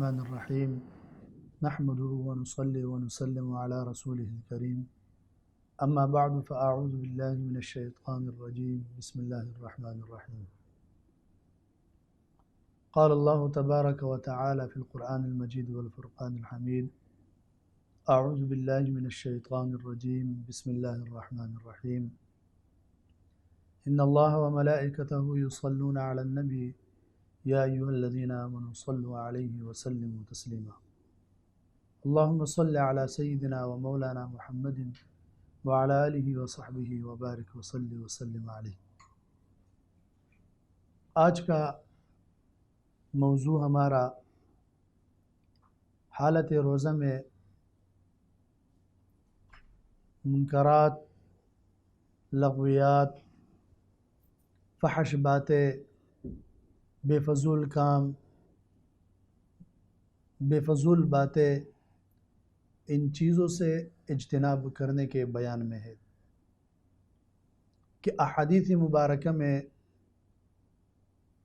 الرحمن الرحیم نحمده ونصلي ونسلم على رسوله الكريم اما بعد فاعوذ بالله من الشيطان الرجيم بسم الله الرحمن الرحيم قال الله تبارك وتعالى في القرآن المجيد والفرقان الحميد اعوذ بالله من الشيطان الرجيم بسم الله الرحمن الرحيم ان الله وملائكته يصلون على النبي يا أيها الذين آمنوا صلوا عليه وسلموا تسليما اللهم صل على سيدنا ومولانا محمد وعلى آله وصحبه وبارك وسلم عليه۔ آج کا موضوع ہمارا حالت روزہ میں منکرات، لغویات، فحش باتیں، بے فضول کام، بے فضول باتیں، ان چیزوں سے اجتناب کرنے کے بیان میں ہے کہ احادیث مبارکہ میں،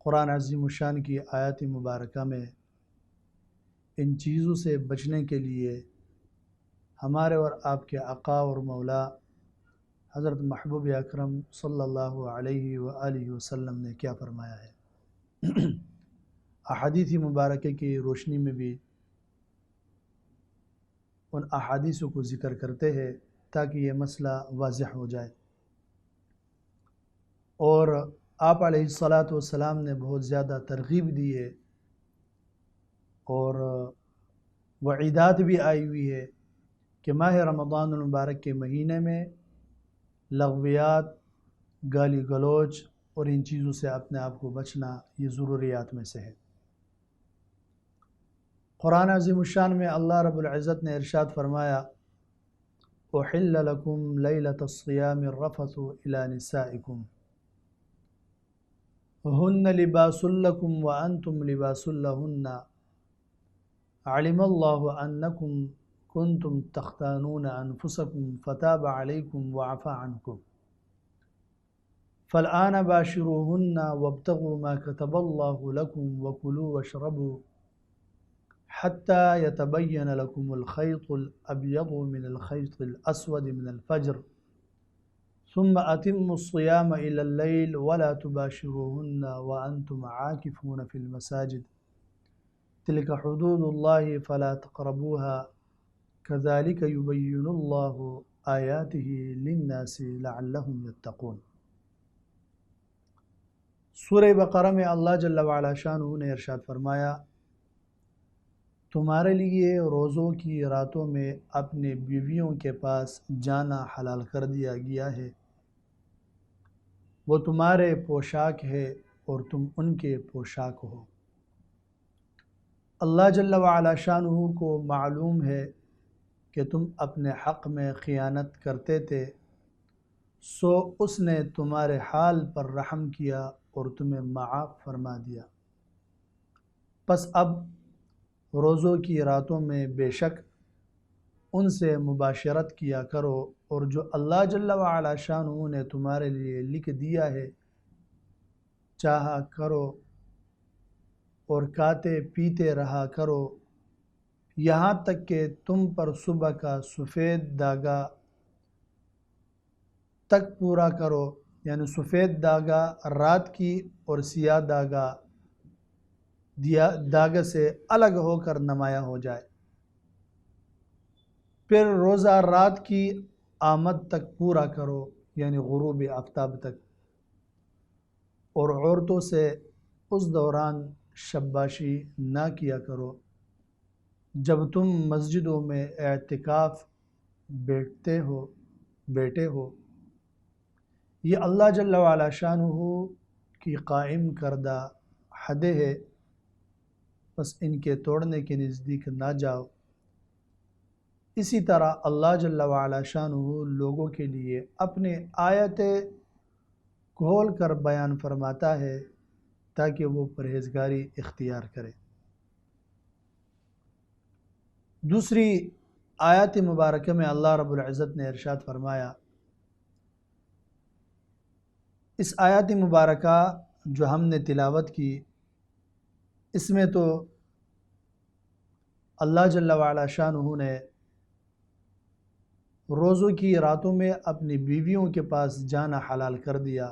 قرآن عظیم الشان کی آیات مبارکہ میں ان چیزوں سے بچنے کے لیے ہمارے اور آپ کے آقا اور مولا حضرت محبوب اکرم صلی اللہ علیہ وآلہ وسلم نے کیا فرمایا ہے۔ احادیث مبارکہ کی روشنی میں بھی ان احادیثوں کو ذکر کرتے ہیں تاکہ یہ مسئلہ واضح ہو جائے۔ اور آپ علیہ الصلاۃ والسلام نے بہت زیادہ ترغیب دی ہے اور وعیدات بھی آئی ہوئی ہے کہ ماہ رمضان المبارک کے مہینے میں لغویات، گالی گلوچ اور ان چیزوں سے اپنے آپ کو بچنا یہ ضروریات میں سے ہے۔ قرآن عظیم الشان میں اللہ رب العزت نے ارشاد فرمایا احل لکم لیلۃ الصیام الرفث الی نسائکم ہن لباس لکم وانتم لباس لہن علم اللہ انکم کنتم تختانون انفسکم فتاب علیکم وعفا عنکم فالآن باشروهن وابتغوا ما كتب الله لكم وكلوا واشربوا حتى يتبين لكم الخيط الأبيض من الخيط الأسود من الفجر ثم أتموا الصيام إلى الليل ولا تباشروهن وأنتم عاكفون في المساجد تلك حدود الله فلا تقربوها كذلك يبين الله آياته للناس لعلهم يتقون۔ سورہ بقرہ میں اللہ جل وعلا شانہ نے ارشاد فرمایا تمہارے لیے روزوں کی راتوں میں اپنے بیویوں کے پاس جانا حلال کر دیا گیا ہے، وہ تمہارے پوشاک ہے اور تم ان کے پوشاک ہو۔ اللہ جل وعلا شانہ کو معلوم ہے کہ تم اپنے حق میں خیانت کرتے تھے، سو اس نے تمہارے حال پر رحم کیا اور تمہیں معاف فرما دیا۔ پس اب روزوں کی راتوں میں بے شک ان سے مباشرت کیا کرو، اور جو اللہ جل وعلا شانہ نے تمہارے لیے لکھ دیا ہے چاہا کرو، اور کھاتے پیتے رہا کرو یہاں تک کہ تم پر صبح کا سفید داغا تک پورا کرو، یعنی سفید داغا رات کی اور سیاہ داغ سے الگ ہو کر نمایاں ہو جائے، پھر روزہ رات کی آمد تک پورا کرو، یعنی غروب آفتاب تک، اور عورتوں سے اس دوران شباشی نہ کیا کرو جب تم مسجدوں میں اعتکاف بیٹھے ہو۔ یہ اللہ جل وعلا شانہ کی قائم کردہ حدیں ہے، بس ان کے توڑنے کے نزدیک نہ جاؤ۔ اسی طرح اللہ جل وعلا شانہ لوگوں کے لیے اپنے آیتیں کھول کر بیان فرماتا ہے تاکہ وہ پرہیزگاری اختیار کرے۔ دوسری آیات مبارکہ میں اللہ رب العزت نے ارشاد فرمایا، اس آیات مبارکہ جو ہم نے تلاوت کی اس میں تو اللہ جل وعلا شانہ نے روزوں کی راتوں میں اپنی بیویوں کے پاس جانا حلال کر دیا۔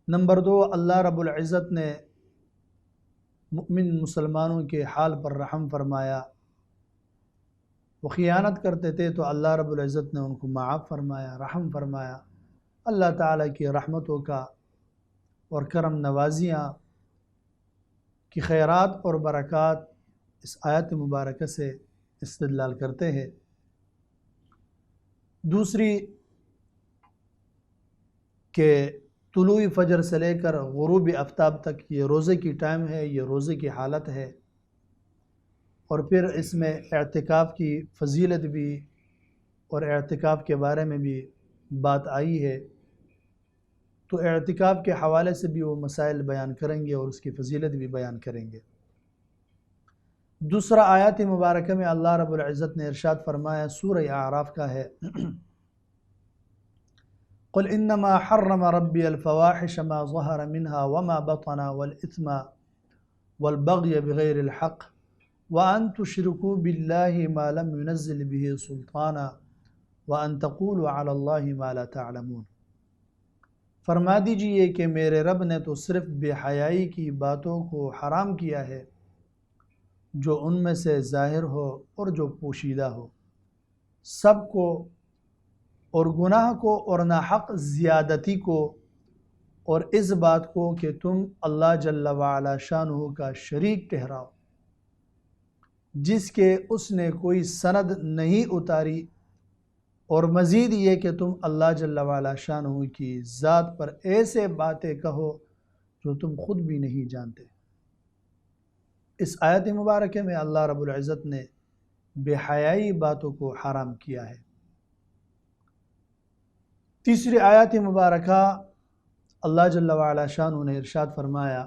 نمبر 2، اللہ رب العزت نے مؤمن مسلمانوں کے حال پر رحم فرمایا۔ وہ خیانت کرتے تھے تو اللہ رب العزت نے ان کو معاف فرمایا، رحم فرمایا۔ اللہ تعالیٰ کی رحمتوں کا اور کرم نوازیاں کی خیرات اور برکات اس آیت مبارکہ سے استدلال کرتے ہیں۔ دوسری کہ طلوع فجر سے لے کر غروب آفتاب تک یہ روزے کی ٹائم ہے، یہ روزے کی حالت ہے، اور پھر اس میں اعتکاف کی فضیلت بھی اور اعتکاف کے بارے میں بھی بات آئی ہے، تو اعتکاف کے حوالے سے بھی وہ مسائل بیان کریں گے اور اس کی فضیلت بھی بیان کریں گے۔ دوسرا آیات مبارکہ میں اللہ رب العزت نے ارشاد فرمایا، سورہ اعراف کا ہے، قل انما حرم ربی الفواحش ما ظہر منها وما بطن والاثم والبغی بغیر الحق وان تشرکوا باللہ ما لم ينزل به سلطانا وان تقولوا علی اللہ ما لا تعلمون۔ فرما دیجئے کہ میرے رب نے تو صرف بے حیائی کی باتوں کو حرام کیا ہے، جو ان میں سے ظاہر ہو اور جو پوشیدہ ہو، سب کو، اور گناہ کو اور ناحق زیادتی کو، اور اس بات کو کہ تم اللہ جل وعلا شانہ کا شریک ٹھہراؤ جس کے اس نے کوئی سند نہیں اتاری، اور مزید یہ کہ تم اللہ جل وعلا شانہ کی ذات پر ایسے باتیں کہو جو تم خود بھی نہیں جانتے۔ اس آیت مبارکہ میں اللہ رب العزت نے بے حیائی باتوں کو حرام کیا ہے۔ تیسری آیت مبارکہ اللہ جل وعلا شانہ نے ارشاد فرمایا،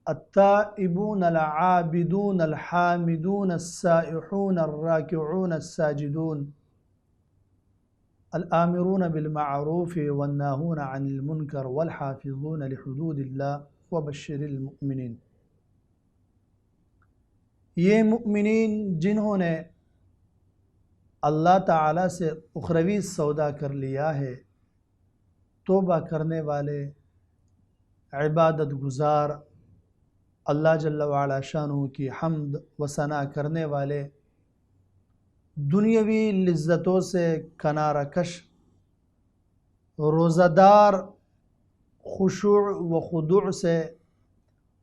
التائبون العابدون الحامدون السائحون الراکعون الساجدون الآمرون بالمعروف والناہون عن المنکر والحافظون لحدود اللہ وبشر المؤمنین۔ یہ مؤمنین جنہوں نے اللہ تعالیٰ سے اخروی سودا کر لیا ہے، توبہ کرنے والے، عبادت گزار، اللہ جل وعلا شانہ کی حمد و ثنا کرنے والے، دنیاوی لذتوں سے کنارہ کش، روزہ دار، خشوع و خضوع سے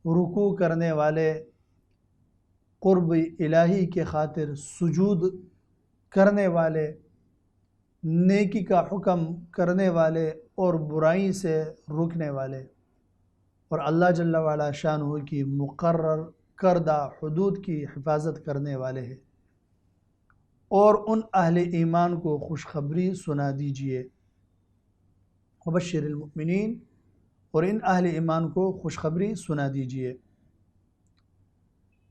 رکوع کرنے والے، قرب الہی کے خاطر سجود کرنے والے، نیکی کا حکم کرنے والے اور برائی سے روکنے والے، اور اللہ جل وعلا شانہ کی مقرر کردہ حدود کی حفاظت کرنے والے ہیں، اور ان اہل ایمان کو خوشخبری سنا دیجئے، وبشر المؤمنین، اور ان اہل ایمان کو خوشخبری سنا دیجئے۔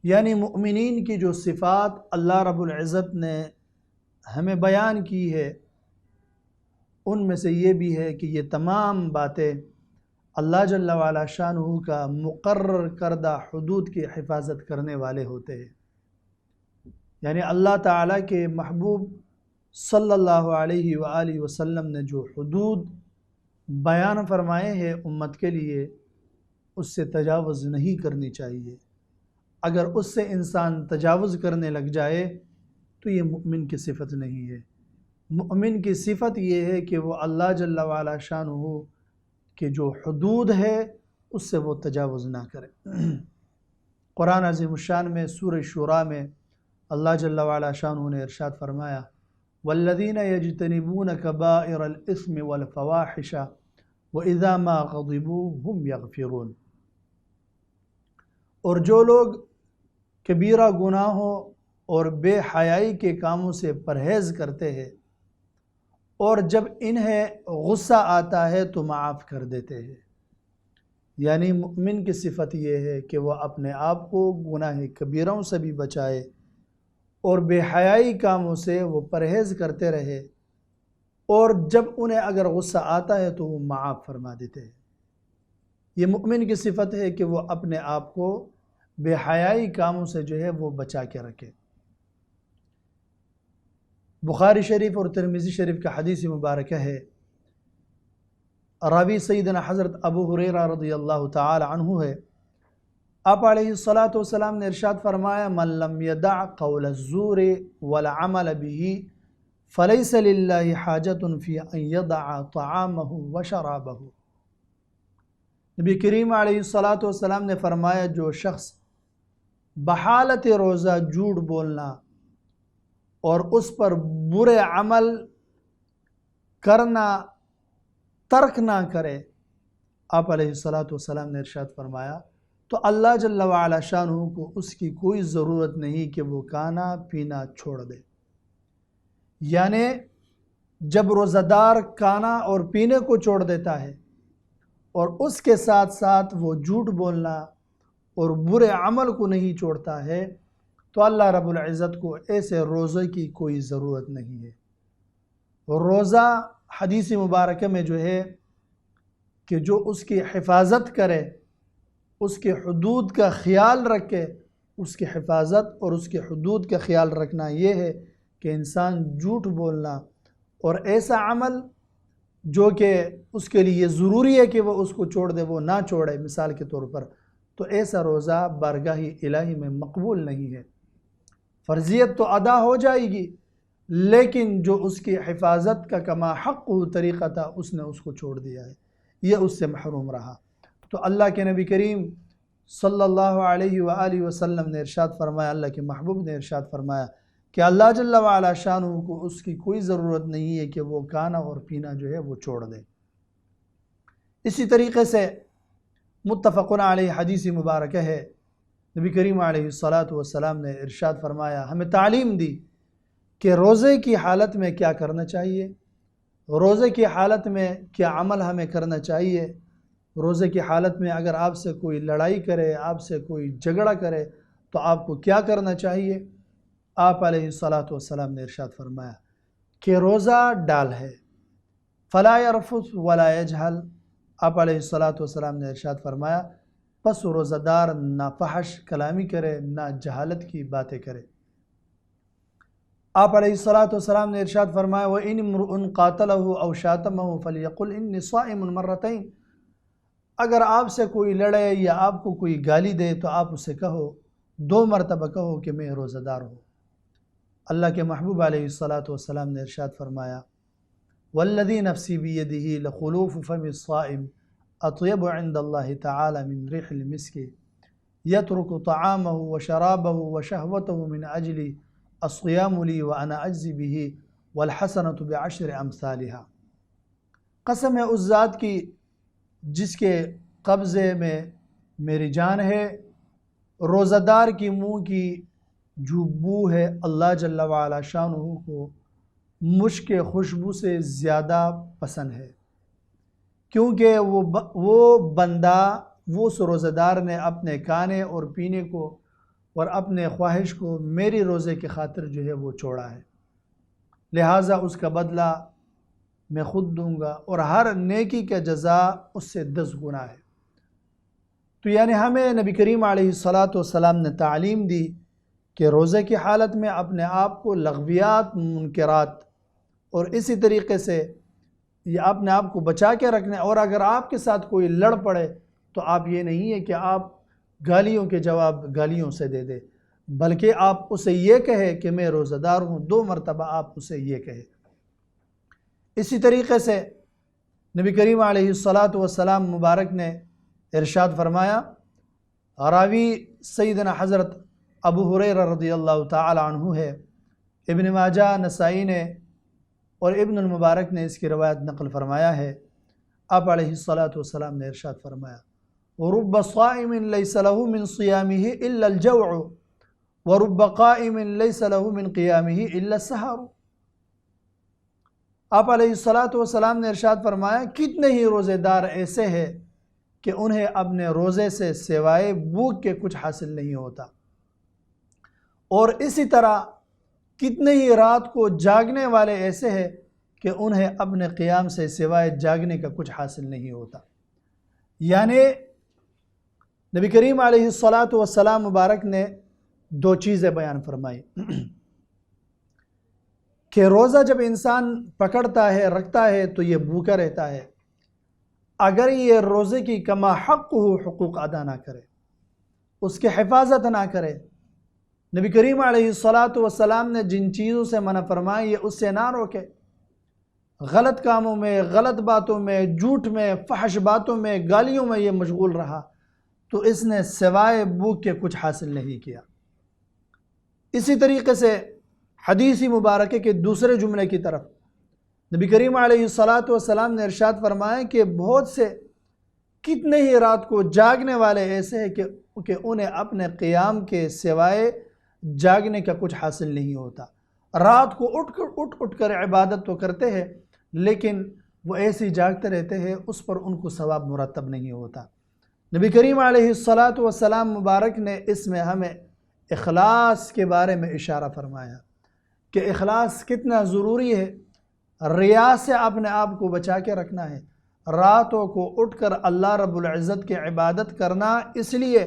یعنی مؤمنین کی جو صفات اللہ رب العزت نے ہمیں بیان کی ہے، ان میں سے یہ بھی ہے کہ یہ تمام باتیں اللہ جل وعلا شانہ کا مقرر کردہ حدود کی حفاظت کرنے والے ہوتے ہیں۔ یعنی اللہ تعالیٰ کے محبوب صلی اللہ علیہ وآلہ وسلم نے جو حدود بیان فرمائے ہیں امت کے لیے، اس سے تجاوز نہیں کرنی چاہیے۔ اگر اس سے انسان تجاوز کرنے لگ جائے تو یہ مؤمن کی صفت نہیں ہے۔ مؤمن کی صفت یہ ہے کہ وہ اللہ جل وعلا شانہ کے جو حدود ہے اس سے وہ تجاوز نہ کرے۔ قرآن عظیم الشان میں سورہ شورى میں اللہ جل وعلا شانہ نے ارشاد فرمایا، والذین یجتنبون کبائر الاثم والفواحش واذا ما غضبوا هم یغفرون۔ اور جو لوگ کبیرہ گناہوں اور بے حیائی کے کاموں سے پرہیز کرتے ہیں اور جب انہیں غصہ آتا ہے تو معاف کر دیتے ہیں۔ یعنی مؤمن کی صفت یہ ہے کہ وہ اپنے آپ کو گناہ کبیروں سے بھی بچائے اور بے حیائی کاموں سے وہ پرہیز کرتے رہے، اور جب انہیں اگر غصہ آتا ہے تو وہ معاف فرما دیتے ہیں۔ یہ مؤمن کی صفت ہے کہ وہ اپنے آپ کو بے حیائی کاموں سے جو ہے وہ بچا کے رکھے۔ بخاری شریف اور ترمذی شریف کا حدیث مبارکہ ہے، راوی سیدنا حضرت ابو ہریرہ رضی اللہ تعالی عنہ ہے، آپ علیہ الصلاۃ والسلام نے ارشاد فرمایا من لم يدع قول الزور والعمل به فليس لله حاجة في ان يدع طعامه وشرابه۔ نبی کریم علیہ الصلاۃ والسلام نے فرمایا جو شخص بحالت روزہ جھوٹ بولنا اور اس پر برے عمل کرنا ترک نہ کرے، آپ علیہ الصلاۃ والسلام نے ارشاد فرمایا تو اللہ جل وعلا شانہ کو اس کی کوئی ضرورت نہیں کہ وہ کھانا پینا چھوڑ دے۔ یعنی جب روزہ دار کھانا اور پینے کو چھوڑ دیتا ہے اور اس کے ساتھ ساتھ وہ جھوٹ بولنا اور برے عمل کو نہیں چھوڑتا ہے تو اللہ رب العزت کو ایسے روزے کی کوئی ضرورت نہیں ہے۔ روزہ حدیث مبارکہ میں جو ہے کہ جو اس کی حفاظت کرے، اس کے حدود کا خیال رکھے، اس کی حفاظت اور اس کے حدود کا خیال رکھنا یہ ہے کہ انسان جھوٹ بولنا اور ایسا عمل جو کہ اس کے لیے ضروری ہے کہ وہ اس کو چھوڑ دے وہ نہ چھوڑے، مثال کے طور پر، تو ایسا روزہ بارگاہ الہی میں مقبول نہیں ہے۔ فرضیت تو ادا ہو جائے گی لیکن جو اس کی حفاظت کا کما حق طریقہ تھا اس نے اس کو چھوڑ دیا ہے، یہ اس سے محروم رہا۔ تو اللہ کے نبی کریم صلی اللہ علیہ وآلہ وسلم نے ارشاد فرمایا، اللہ کے محبوب نے ارشاد فرمایا کہ اللہ جل وعلا شانہ کو اس کی کوئی ضرورت نہیں ہے کہ وہ کھانا اور پینا جو ہے وہ چھوڑ دے۔ اسی طریقے سے متفق علیہ حدیث مبارکہ ہے، نبی کریم علیہ الصلاۃ والسلام نے ارشاد فرمایا، ہمیں تعلیم دی کہ روزے کی حالت میں کیا کرنا چاہیے، روزے کی حالت میں کیا عمل ہمیں کرنا چاہیے، روزے کی حالت میں اگر آپ سے کوئی لڑائی کرے، آپ سے کوئی جھگڑا کرے تو آپ کو کیا کرنا چاہیے۔ آپ علیہ الصلاۃ والسلام نے ارشاد فرمایا کہ روزہ ڈال ہے، فلا یرفث ولا یجہل۔ آپ علیہ الصلاۃ والسلام نے ارشاد فرمایا پس روزہ دار نہ فحش کلامی کرے نہ جہالت کی باتیں کرے۔ آپ علیہ الصلاۃ والسلام نے ارشاد فرمایا وَإِنِ امْرُؤٌ قَاتَلَهُ أَوْ شَاتَمَهُ فَلْيَقُلْ إِنِّي صَائِمٌ مرتين۔ اگر آپ سے کوئی لڑے یا آپ کو کوئی گالی دے تو آپ اسے کہو، 2 مرتبہ کہو کہ میں روزہ دار ہوں۔ اللہ کے محبوب علیہ الصلاۃ والسلام نے ارشاد فرمایا وَالَّذِي نَفْسِي بِيَدِهِ لَخُلُوفُ فَمِ الصَّائِمِ أَطْيَبُ عِنْدَ اللَّهِ تَعَالَى مِنْ رِيحِ الْمِسْكِ يَتْرُكُ طَعَامَهُ وَشَرَابَهُ وَشَهْوَتَهُ مِنْ أَجْلِ الصِّيَامُ لِي وَأَنَا أَجْزِي بِهِ وَالْحَسَنَةُ بِعَشْرِ أَمْثَالِهَا۔ قسم ہے اس ذات کی جس کے قبضے میں میری جان ہے، روزہ دار کی منہ کی جو بو ہے اللہ جل وعلا شانہ کو مشک خوشبو سے زیادہ پسند ہے، کیونکہ وہ بندہ وہ روزہ دار نے اپنے کھانے اور پینے کو اور اپنے خواہش کو میری روزے کی خاطر جو ہے وہ چھوڑا ہے، لہٰذا اس کا بدلہ میں خود دوں گا اور ہر نیکی کا جزا اس سے 10 گنا ہے۔ تو یعنی ہمیں نبی کریم علیہ الصلاۃ والسلام نے تعلیم دی کہ روزے کی حالت میں اپنے آپ کو لغویات، منکرات اور اسی طریقے سے یہ اپنے آپ کو بچا کے رکھنے، اور اگر آپ کے ساتھ کوئی لڑ پڑے تو آپ یہ نہیں ہے کہ آپ گالیوں کے جواب گالیوں سے دے دے، بلکہ آپ اسے یہ کہے کہ میں روزہ دار ہوں، 2 مرتبہ آپ اسے یہ کہے۔ اسی طریقے سے نبی کریم علیہ الصلاۃ والسلام مبارک نے ارشاد فرمایا، راوی سیدنا حضرت ابو ہریرہ رضی اللہ تعالی عنہ ہے، ابن ماجہ، نسائی نے اور ابن المبارک نے اس کی روایت نقل فرمایا ہے، آپ علیہ الصلاۃ والسلام نے ارشاد فرمایا وَرُبَّ صَائِمٍ لَيْسَ لَهُ مِنْ صِيَامِهِ إِلَّا الْجَوْعُ وَرُبَّ قَائِمٍ لَيْسَ لَهُ مِنْ قِيَامِهِ إِلَّا السَّحَرُ۔ آپ علیہ الصلاۃ والسلام نے ارشاد فرمایا کتنے ہی روزے دار ایسے ہیں کہ انہیں اپنے روزے سے سوائے بھوک کے کچھ حاصل نہیں ہوتا، اور اسی طرح کتنے ہی رات کو جاگنے والے ایسے ہیں کہ انہیں اپنے قیام سے سوائے جاگنے کا کچھ حاصل نہیں ہوتا۔ یعنی نبی کریم علیہ الصلاۃ والسلام مبارک نے دو چیزیں بیان فرمائی کہ روزہ جب انسان پکڑتا ہے رکھتا ہے تو یہ بھوکا رہتا ہے اگر یہ روزے کی کما حق حقوق ادا نہ کرے، اس کی حفاظت نہ کرے۔ نبی کریم علیہ الصلاۃ والسلام نے جن چیزوں سے منع فرمائی اس سے نہ روکے، غلط کاموں میں، غلط باتوں میں، جھوٹ میں، فحش باتوں میں، گالیوں میں یہ مشغول رہا تو اس نے سوائے بھوک کے کچھ حاصل نہیں کیا۔ اسی طریقے سے حدیث مبارکہ کے دوسرے جملے کی طرف نبی کریم علیہ الصلاۃ والسلام نے ارشاد فرمایا کہ بہت سے کتنے ہی رات کو جاگنے والے ایسے ہیں کہ انہیں اپنے قیام کے سوائے جاگنے کا کچھ حاصل نہیں ہوتا۔ رات کو اٹھ کر عبادت تو کرتے ہیں لیکن وہ ایسے جاگتے رہتے ہیں، اس پر ان کو ثواب مرتب نہیں ہوتا۔ نبی کریم علیہ الصلاۃ والسلام مبارک نے اس میں ہمیں اخلاص کے بارے میں اشارہ فرمایا کہ اخلاص کتنا ضروری ہے۔ ریا سے اپنے آپ کو بچا کے رکھنا ہے، راتوں کو اٹھ کر اللہ رب العزت کی عبادت کرنا اس لیے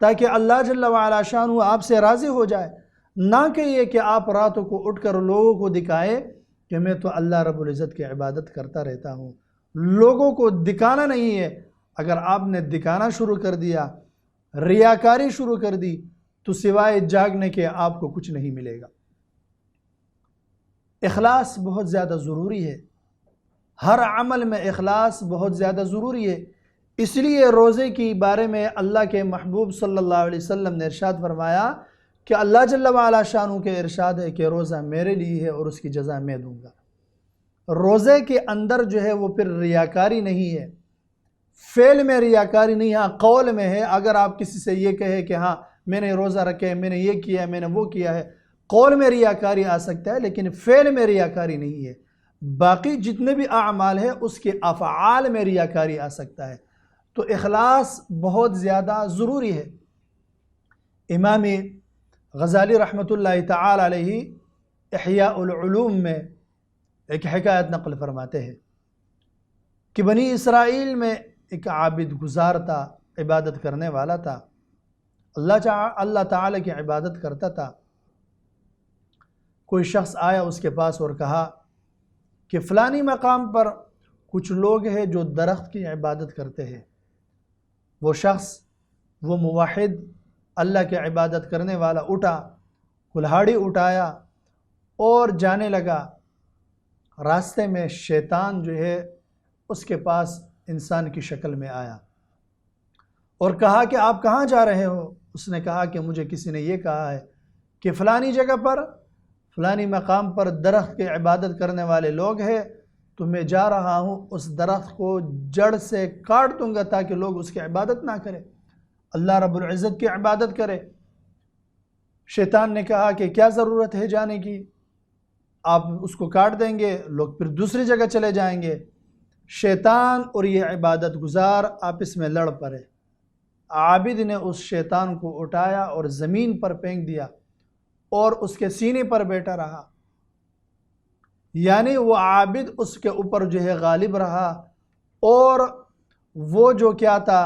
تاکہ اللہ جل وعلا شانہ آپ سے راضی ہو جائے، نہ کہ یہ کہ آپ راتوں کو اٹھ کر لوگوں کو دکھائے کہ میں تو اللہ رب العزت کی عبادت کرتا رہتا ہوں۔ لوگوں کو دکھانا نہیں ہے، اگر آپ نے دکھانا شروع کر دیا، ریاکاری شروع کر دی تو سوائے جاگنے کے آپ کو کچھ نہیں ملے گا۔ اخلاص بہت زیادہ ضروری ہے، ہر عمل میں اخلاص بہت زیادہ ضروری ہے۔ اس لیے روزے کی بارے میں اللہ کے محبوب صلی اللہ علیہ وسلم نے ارشاد فرمایا کہ اللہ جل وعلا شانہ کے ارشاد ہے کہ روزہ میرے لیے ہے اور اس کی جزا میں دوں گا۔ روزے کے اندر جو ہے وہ پھر ریاکاری نہیں ہے، فعل میں ریاکاری نہیں، ہاں قول میں ہے۔ اگر آپ کسی سے یہ کہے کہ ہاں میں نے روزہ رکھے، میں نے یہ کیا ہے، میں نے وہ کیا ہے، قول میں ریاکاری آ سکتا ہے لیکن فعل میں ریاکاری نہیں ہے۔ باقی جتنے بھی اعمال ہیں اس کے افعال میں ریاکاری آ سکتا ہے، تو اخلاص بہت زیادہ ضروری ہے۔ امام غزالی رحمۃ اللہ تعالی علیہ احیاء العلوم میں ایک حکایت نقل فرماتے ہیں کہ بنی اسرائیل میں ایک عابد گزار تھا، عبادت کرنے والا تھا، اللہ تعالی کی عبادت کرتا تھا۔ کوئی شخص آیا اس کے پاس اور کہا کہ فلانی مقام پر کچھ لوگ ہیں جو درخت کی عبادت کرتے ہیں۔ وہ شخص، وہ موحد اللہ کی عبادت کرنے والا اٹھا، کلہاڑی اٹھایا اور جانے لگا۔ راستے میں شیطان جو ہے اس کے پاس انسان کی شکل میں آیا اور کہا کہ آپ کہاں جا رہے ہو؟ اس نے کہا کہ مجھے کسی نے یہ کہا ہے کہ فلانی جگہ پر، فلانی مقام پر درخت کی عبادت کرنے والے لوگ ہیں، تو میں جا رہا ہوں، اس درخت کو جڑ سے کاٹ دوں گا تاکہ لوگ اس کی عبادت نہ کریں، اللہ رب العزت کی عبادت کرے۔ شیطان نے کہا کہ کیا ضرورت ہے جانے کی، آپ اس کو کاٹ دیں گے، لوگ پھر دوسری جگہ چلے جائیں گے۔ شیطان اور یہ عبادت گزار آپس میں لڑ پڑے۔ عابد نے اس شیطان کو اٹھایا اور زمین پر پھینک دیا اور اس کے سینے پر بیٹھا رہا، یعنی وہ عابد اس کے اوپر جو ہے غالب رہا، اور وہ جو کیا تھا،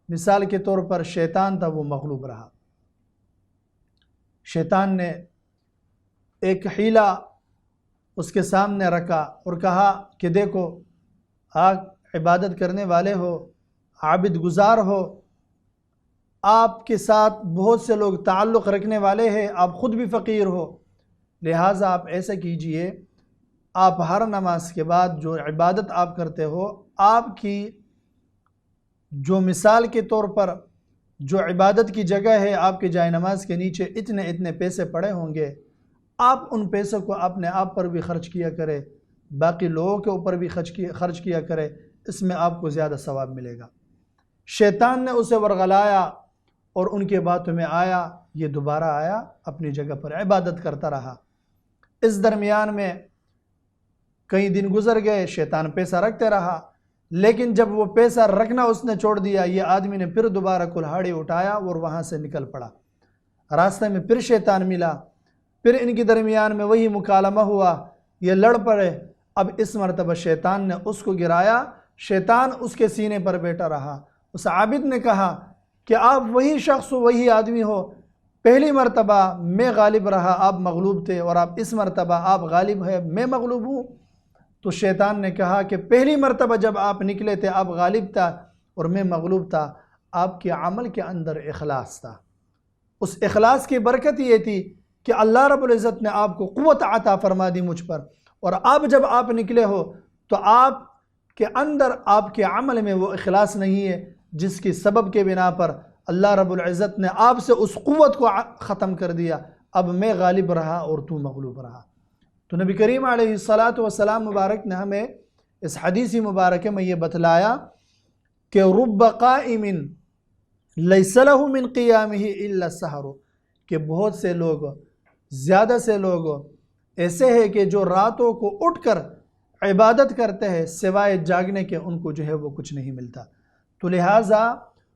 مثال کے طور پر شیطان تھا، وہ مغلوب رہا۔ شیطان نے ایک حیلہ اس کے سامنے رکھا اور کہا کہ دیکھو، آپ عبادت کرنے والے ہو، عابد گزار ہو، آپ کے ساتھ بہت سے لوگ تعلق رکھنے والے ہیں، آپ خود بھی فقیر ہو، لہٰذا آپ ایسا کیجئے، آپ ہر نماز کے بعد جو عبادت آپ کرتے ہو، آپ کی جو مثال کے طور پر جو عبادت کی جگہ ہے، آپ کے جائے نماز کے نیچے اتنے پیسے پڑے ہوں گے، آپ ان پیسوں کو اپنے آپ پر بھی خرچ کیا کرے، باقی لوگوں کے اوپر بھی خرچ کیا کرے، اس میں آپ کو زیادہ ثواب ملے گا۔ شیطان نے اسے ورغلایا اور ان کے باتوں میں آیا، یہ دوبارہ آیا، اپنی جگہ پر عبادت کرتا رہا۔ اس درمیان میں کئی دن گزر گئے، شیطان پیسہ رکھتے رہا، لیکن جب وہ پیسہ رکھنا اس نے چھوڑ دیا، یہ آدمی نے پھر دوبارہ کلہاڑی اٹھایا اور وہاں سے نکل پڑا۔ راستے میں پھر شیطان ملا، پھر ان کے درمیان میں وہی مکالمہ ہوا، یہ لڑ پڑے۔ اب اس مرتبہ شیطان نے اس کو گرایا، شیطان اس کے سینے پر بیٹھا رہا۔ اس عابد نے کہا کہ آپ وہی شخص ہو، وہی آدمی ہو، پہلی مرتبہ میں غالب رہا، آپ مغلوب تھے، اور آپ اس مرتبہ آپ غالب ہے، میں مغلوب ہوں۔ تو شیطان نے کہا کہ پہلی مرتبہ جب آپ نکلے تھے آپ غالب تھا اور میں مغلوب تھا، آپ کے عمل کے اندر اخلاص تھا۔ اس اخلاص کی برکت یہ تھی کہ اللہ رب العزت نے آپ کو قوت عطا فرما دی مجھ پر، اور اب جب آپ نکلے ہو تو آپ کے اندر آپ کے عمل میں وہ اخلاص نہیں ہے، جس کی سبب کے بنا پر اللہ رب العزت نے آپ سے اس قوت کو ختم کر دیا۔ اب میں غالب رہا اور تو مغلوب رہا۔ تو نبی کریم علیہ السلام مبارک نے ہمیں اس حدیث مبارکہ میں یہ بتلایا کہ رب قائم لیس لہ من قیامہ الا السحر، کہ بہت سے لوگ، زیادہ سے لوگ ایسے ہیں کہ جو راتوں کو اٹھ کر عبادت کرتے ہیں، سوائے جاگنے کے ان کو جو ہے وہ کچھ نہیں ملتا۔ تو لہٰذا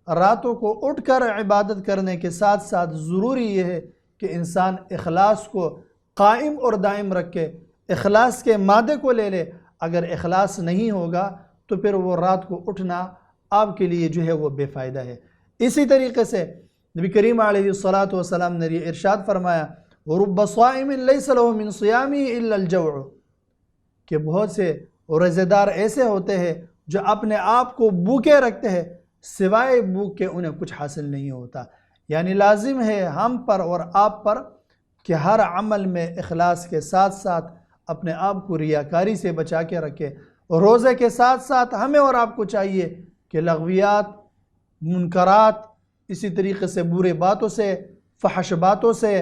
راتوں کو اٹھ کر عبادت کرنے کے ساتھ ساتھ ضروری یہ ہے کہ انسان اخلاص کو قائم اور دائم رکھے، اخلاص کے مادے کو لے لے۔ اگر اخلاص نہیں ہوگا تو پھر وہ رات کو اٹھنا آپ کے لیے جو ہے وہ بے فائدہ ہے۔ اسی طریقے سے نبی کریم علیہ السلام نے یہ ارشاد فرمایا وَرُبَّ صَائِمٍ لَيْسَ لَهُ مِنْ صِيَامِهِ إِلَّا الْجَوْعُ، کہ بہت سے روزے دار ایسے ہوتے ہیں جو اپنے آپ کو بھوکے رکھتے ہیں، سوائے بھوک کے انہیں کچھ حاصل نہیں ہوتا۔ یعنی لازم ہے ہم پر اور آپ پر کہ ہر عمل میں اخلاص کے ساتھ ساتھ اپنے آپ کو ریاکاری سے بچا کے رکھے۔ روزے کے ساتھ ساتھ ہمیں اور آپ کو چاہیے کہ لغویات، منکرات، اسی طریقے سے برے باتوں سے، فحش باتوں سے،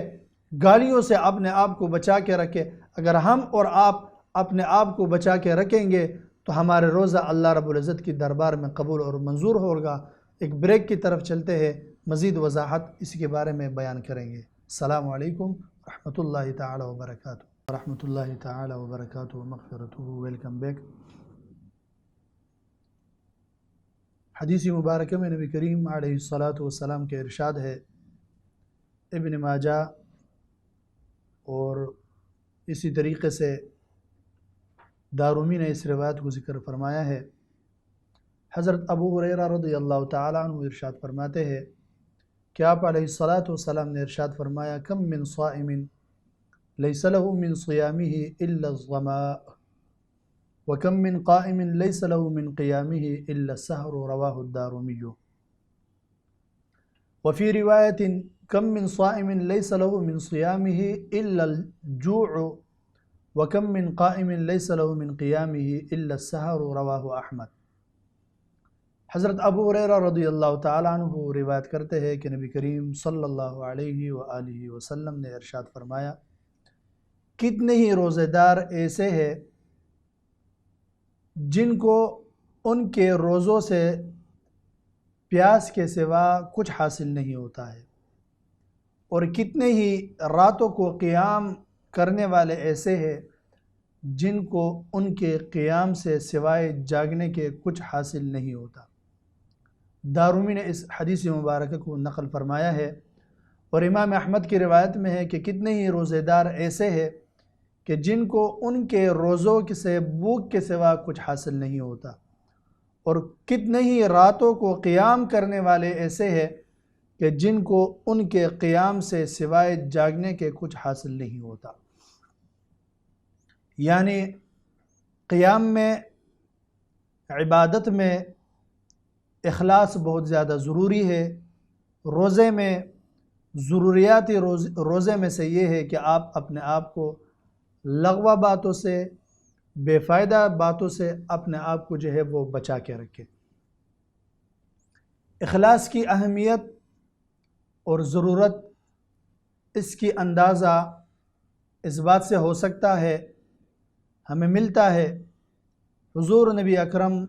گالیوں سے اپنے آپ کو بچا کے رکھے۔ اگر ہم اور آپ اپنے آپ کو بچا کے رکھیں گے تو ہمارے روزہ اللہ رب العزت کی دربار میں قبول اور منظور ہوگا۔ ایک بریک کی طرف چلتے ہیں، مزید وضاحت اس کے بارے میں بیان کریں گے۔ السلام علیکم رحمۃ اللہ تعالی وبرکاتہ۔ رحمۃ اللہ تعالی وبرکاتہ ومغفرتہ۔ Welcome back. حدیث مبارکہ میں نبی کریم علیہ السلام کے ارشاد ہے، ابن ماجہ اور اسی طریقے سے دارمی نے اس روایت کو ذکر فرمایا ہے۔ حضرت ابو ہریرہ رضی اللہ تعالیٰ عنہ ارشاد فرماتے ہیں کہ آپ علیہ السلام نے ارشاد فرمایا کم من صائم لیس لہ من صیامہ الا الظماء وکم من قائم لیس لہ من قیامہ الا السحر، رواہ الدارمی۔ وفی روایت کم من صائم لیس لہ من صیامہ الا الجوع وکم من قائم لیس لہ من قیامہ الا السحر، رواہ احمد۔ حضرت ابو ہریرہ رضی اللہ تعالیٰ عنہ روایت کرتے ہیں کہ نبی کریم صلی اللہ علیہ وآلہ وسلم نے ارشاد فرمایا کتنے ہی روزے دار ایسے ہیں جن کو ان کے روزوں سے پیاس کے سوا کچھ حاصل نہیں ہوتا ہے، اور کتنے ہی راتوں کو قیام کرنے والے ایسے ہیں جن کو ان کے قیام سے سوائے جاگنے کے کچھ حاصل نہیں ہوتا۔ دارمی نے اس حدیث مبارکہ کو نقل فرمایا ہے، اور امام احمد کی روایت میں ہے کہ کتنے ہی روزے دار ایسے ہیں کہ جن کو ان کے روزوں سے بھوک کے سوا کچھ حاصل نہیں ہوتا، اور کتنے ہی راتوں کو قیام کرنے والے ایسے ہیں کہ جن کو ان کے قیام سے سوائے جاگنے کے کچھ حاصل نہیں ہوتا۔ یعنی قیام میں، عبادت میں اخلاص بہت زیادہ ضروری ہے۔ روزے میں ضروریاتی روزے میں سے یہ ہے کہ آپ اپنے آپ کو لغو باتوں سے، بے فائدہ باتوں سے اپنے آپ کو جو ہے وہ بچا کے رکھیں۔ اخلاص کی اہمیت اور ضرورت اس کی اندازہ اس بات سے ہو سکتا ہے، ہمیں ملتا ہے حضور نبی اکرم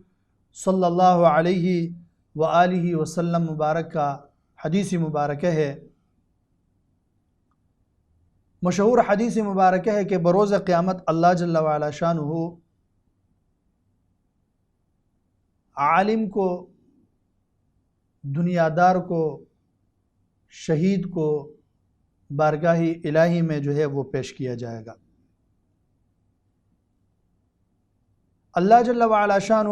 صلی اللہ علیہ وآلہ وسلم مبارک کا حدیث مبارکہ ہے، مشہور حدیث مبارکہ ہے کہ بروز قیامت اللہ جل وعلا شانہ عالم کو، دنیادار کو، شہید کو بارگاہ الہی میں جو ہے وہ پیش کیا جائے گا۔ اللہ جل وعلا شانہ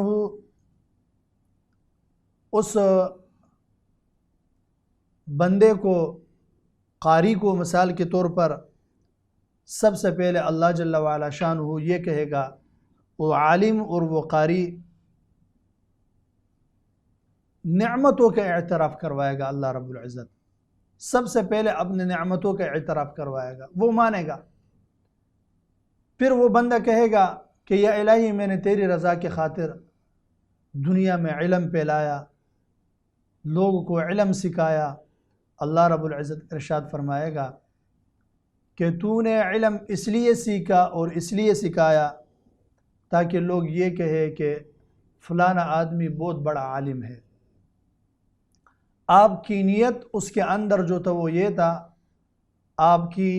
اس بندے کو، قاری کو مثال کے طور پر سب سے پہلے اللہ جل وعلا شانہ یہ کہے گا، وہ عالم اور وہ قاری نعمتوں کا اعتراف کروائے گا اللہ رب العزت، سب سے پہلے اپنے نعمتوں کا اعتراف کروائے گا، وہ مانے گا۔ پھر وہ بندہ کہے گا کہ یا الہی میں نے تیری رضا کی خاطر دنیا میں علم پھیلایا، لوگوں کو علم سکھایا۔ اللہ رب العزت ارشاد فرمائے گا کہ تو نے علم اس لیے سیکھا اور اس لیے سکھایا تاکہ لوگ یہ کہے کہ فلانا آدمی بہت بڑا عالم ہے۔ آپ کی نیت اس کے اندر جو تھا وہ یہ تھا آپ کی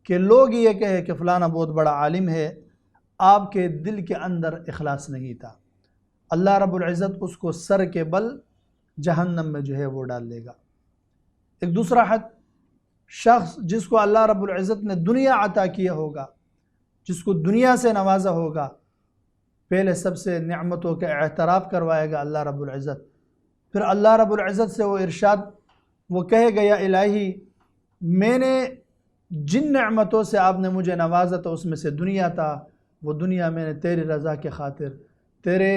کہ لوگ یہ کہے کہ فلانا بہت بڑا عالم ہے، آپ کے دل کے اندر اخلاص نہیں تھا۔ اللہ رب العزت اس کو سر کے بل جہنم میں جو ہے وہ ڈال دے گا۔ ایک دوسرا حد، شخص جس کو اللہ رب العزت نے دنیا عطا کیا ہوگا، جس کو دنیا سے نوازا ہوگا، پہلے سب سے نعمتوں کا اعتراف کروائے گا اللہ رب العزت۔ پھر اللہ رب العزت سے وہ ارشاد وہ کہے گا یا الہی میں نے جن نعمتوں سے آپ نے مجھے نوازا تھا اس میں سے دنیا تھا، وہ دنیا میں نے تیری رضا کے خاطر تیرے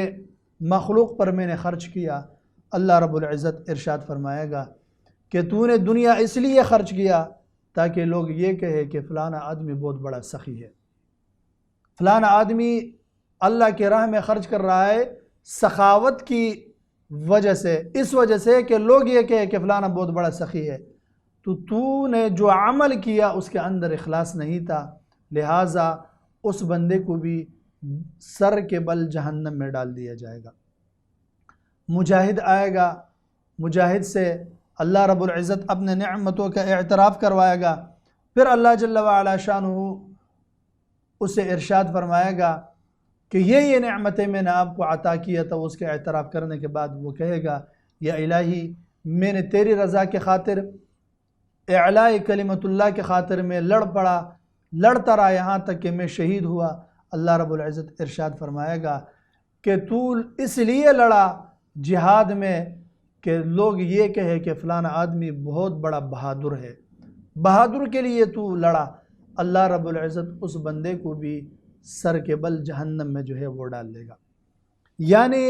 مخلوق پر میں نے خرچ کیا۔ اللہ رب العزت ارشاد فرمائے گا کہ تو نے دنیا اس لیے خرچ کیا تاکہ لوگ یہ کہے کہ فلانا آدمی بہت بڑا سخی ہے، فلانا آدمی اللہ کے راہ میں خرچ کر رہا ہے سخاوت کی وجہ سے، اس وجہ سے کہ لوگ یہ کہے کہ فلانا بہت بڑا سخی ہے۔ تو نے جو عمل کیا اس کے اندر اخلاص نہیں تھا، لہٰذا اس بندے کو بھی سر کے بل جہنم میں ڈال دیا جائے گا۔ مجاہد آئے گا، مجاہد سے اللہ رب العزت اپنے نعمتوں کا اعتراف کروائے گا۔ پھر اللہ جل وعلا شانہ اسے ارشاد فرمائے گا کہ یہ نعمتیں میں نے آپ کو عطا کیا تھا۔ اس کے اعتراف کرنے کے بعد وہ کہے گا یا الہی میں نے تیری رضا کے خاطر، اعلاء کلمت اللہ کے خاطر میں لڑ پڑا، لڑتا رہا یہاں تک کہ میں شہید ہوا۔ اللہ رب العزت ارشاد فرمائے گا کہ تو اس لیے لڑا جہاد میں کہ لوگ یہ کہے کہ فلانا آدمی بہت بڑا بہادر ہے، بہادر کے لیے تو لڑا۔ اللہ رب العزت اس بندے کو بھی سر کے بل جہنم میں جو ہے وہ ڈال دے گا۔ یعنی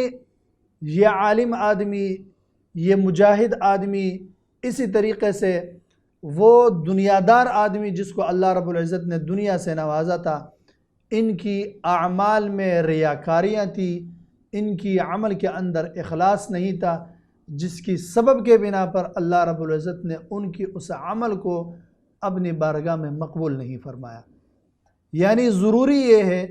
یہ عالم آدمی، یہ مجاہد آدمی، اسی طریقے سے وہ دنیادار آدمی جس کو اللہ رب العزت نے دنیا سے نوازا تھا، ان کی اعمال میں ریاکاریاں تھی، ان کی عمل کے اندر اخلاص نہیں تھا، جس کی سبب کے بنا پر اللہ رب العزت نے ان کی اس عمل کو اپنی بارگاہ میں مقبول نہیں فرمایا۔ یعنی ضروری یہ ہے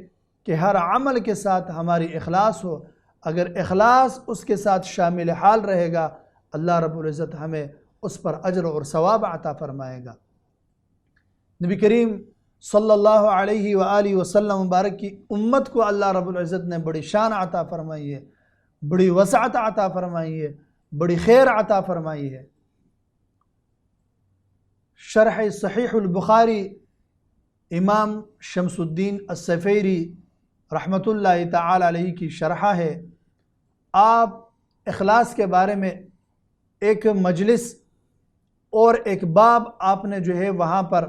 کہ ہر عمل کے ساتھ ہماری اخلاص ہو، اگر اخلاص اس کے ساتھ شامل حال رہے گا اللہ رب العزت ہمیں اس پر اجر اور ثواب عطا فرمائے گا۔ نبی کریم صلی اللہ علیہ وآلہ وسلم مبارک کی امت کو اللہ رب العزت نے بڑی شان عطا فرمائی ہے، بڑی وسعت عطا فرمائی ہے، بڑی خیر عطا فرمائی ہے۔ شرح صحیح البخاری امام شمس الدین السفیری رحمۃ اللہ تعالی علیہ کی شرح ہے۔ آپ اخلاص کے بارے میں ایک مجلس اور ایک باب آپ نے جو ہے وہاں پر